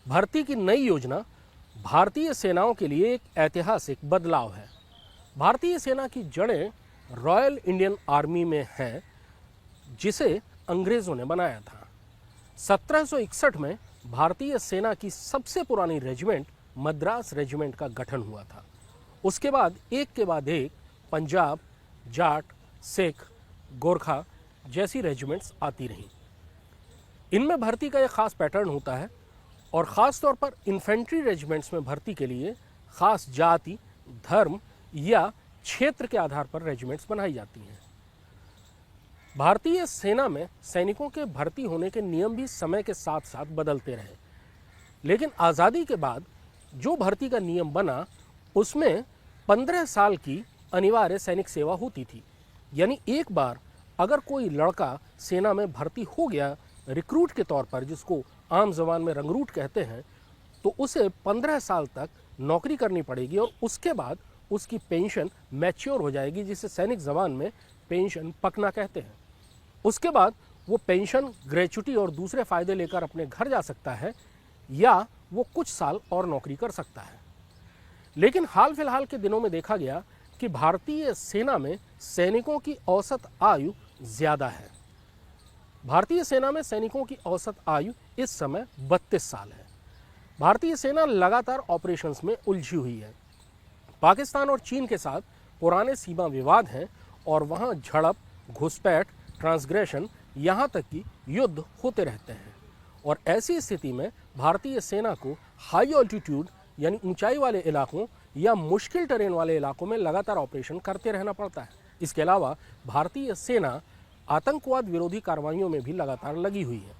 भर्ती की नई योजना भारतीय सेनाओं के लिए एक ऐतिहासिक बदलाव है। भारतीय सेना की जड़ें रॉयल इंडियन आर्मी में हैं, जिसे अंग्रेजों ने बनाया था। 1761 में भारतीय सेना की सबसे पुरानी रेजिमेंट मद्रास रेजिमेंट का गठन हुआ था। उसके बाद एक पंजाब, जाट, सिख, गोरखा जैसी रेजिमेंट्स आती रहीं। इनमें भर्ती का एक खास पैटर्न होता है और ख़ास तौर पर इन्फेंट्री रेजिमेंट्स में भर्ती के लिए खास जाति, धर्म या क्षेत्र के आधार पर रेजिमेंट्स बनाई जाती हैं। भारतीय सेना में सैनिकों के भर्ती होने के नियम भी समय के साथ साथ बदलते रहे, लेकिन आज़ादी के बाद जो भर्ती का नियम बना उसमें 15 साल की अनिवार्य सैनिक सेवा होती थी। यानी एक बार अगर कोई लड़का सेना में भर्ती हो गया रिक्रूट के तौर पर, जिसको आम जबान में रंगरूट कहते हैं, तो उसे 15 साल तक नौकरी करनी पड़ेगी और उसके बाद उसकी पेंशन मैच्योर हो जाएगी, जिसे सैनिक जबान में पेंशन पकना कहते हैं। उसके बाद वो पेंशन, ग्रेच्युटी और दूसरे फायदे लेकर अपने घर जा सकता है या वो कुछ साल और नौकरी कर सकता है। लेकिन हाल फिलहाल के दिनों में देखा गया कि भारतीय सेना में सैनिकों की औसत आयु ज़्यादा है। भारतीय सेना में सैनिकों की औसत आयु इस समय 32 साल है। भारतीय सेना लगातार ऑपरेशंस में उलझी हुई है। पाकिस्तान और चीन के साथ पुराने सीमा विवाद हैं और वहाँ झड़प, घुसपैठ, ट्रांसग्रेशन, यहाँ तक कि युद्ध होते रहते हैं। और ऐसी स्थिति में भारतीय सेना को हाई ऑल्टीट्यूड यानी ऊंचाई वाले इलाकों या मुश्किल टेरेन वाले इलाकों में लगातार ऑपरेशन करते रहना पड़ता है। इसके अलावा भारतीय सेना आतंकवाद विरोधी कार्रवाइयों में भी लगातार लगी हुई है।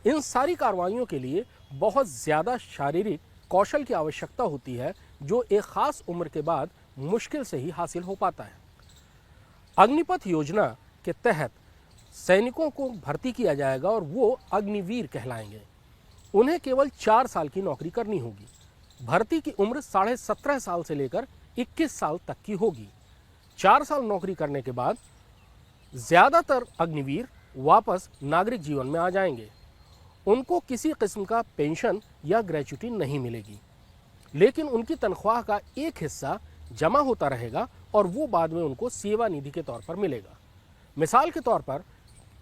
इन सारी कार्रवाइयों के लिए बहुत ज़्यादा शारीरिक कौशल की आवश्यकता होती है, जो एक ख़ास उम्र के बाद मुश्किल से ही हासिल हो पाता है। अग्निपथ योजना के तहत सैनिकों को भर्ती किया जाएगा और वो अग्निवीर कहलाएंगे। उन्हें केवल 4 साल की नौकरी करनी होगी। भर्ती की उम्र 17.5 साल से लेकर 21 साल तक की होगी। 4 साल नौकरी करने के बाद ज़्यादातर अग्निवीर वापस नागरिक जीवन में आ जाएंगे। उनको किसी किस्म का पेंशन या ग्रेच्युटी नहीं मिलेगी, लेकिन उनकी तनख्वाह का एक हिस्सा जमा होता रहेगा और वो बाद में उनको सेवा निधि के तौर पर मिलेगा। मिसाल के तौर पर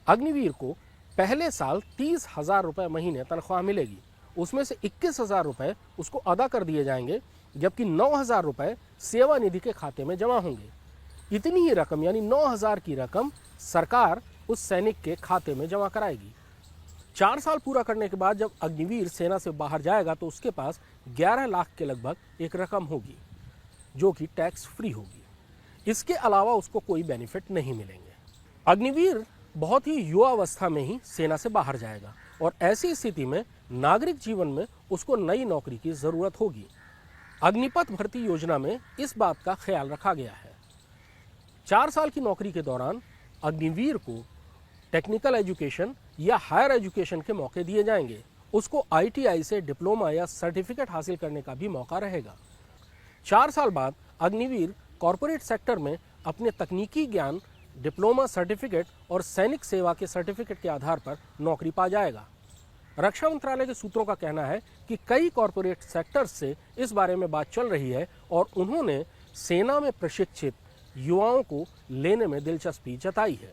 अग्निवीर को पहले साल 30,000 रुपये महीने तनख्वाह मिलेगी। उसमें से 21,000 रुपये उसको अदा कर दिए जाएंगे, जबकि 9,000 रुपये सेवा निधि के खाते में जमा होंगे। इतनी ही रकम यानी 9,000 की रकम सरकार उस सैनिक के खाते में जमा कराएगी। 4 साल पूरा करने के बाद जब अग्निवीर सेना से बाहर जाएगा तो उसके पास 11 लाख के लगभग एक रकम होगी, जो कि टैक्स फ्री होगी। इसके अलावा उसको कोई बेनिफिट नहीं मिलेंगे। अग्निवीर बहुत ही युवावस्था में ही सेना से बाहर जाएगा और ऐसी स्थिति में नागरिक जीवन में उसको नई नौकरी की ज़रूरत होगी। अग्निपथ भर्ती योजना में इस बात का ख्याल रखा गया है। 4 साल की नौकरी के दौरान अग्निवीर को टेक्निकल एजुकेशन या हायर एजुकेशन के मौके दिए जाएंगे। उसको ITI से डिप्लोमा या सर्टिफिकेट हासिल करने का भी मौका रहेगा। 4 साल बाद अग्निवीर कॉरपोरेट सेक्टर में अपने तकनीकी ज्ञान, डिप्लोमा सर्टिफिकेट और सैनिक सेवा के सर्टिफिकेट के आधार पर नौकरी पा जाएगा। रक्षा मंत्रालय के सूत्रों का कहना है कि कई कॉरपोरेट सेक्टर्स से इस बारे में बात चल रही है और उन्होंने सेना में प्रशिक्षित युवाओं को लेने में दिलचस्पी जताई है।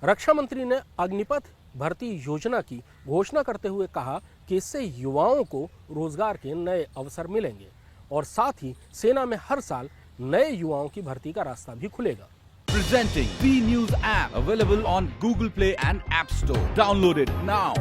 रक्षा मंत्री ने अग्निपथ भर्ती योजना की घोषणा करते हुए कहा कि इससे युवाओं को रोजगार के नए अवसर मिलेंगे और साथ ही सेना में हर साल नए युवाओं की भर्ती का रास्ता भी खुलेगा। Presenting B News app available on Google Play and App Store. Download it now.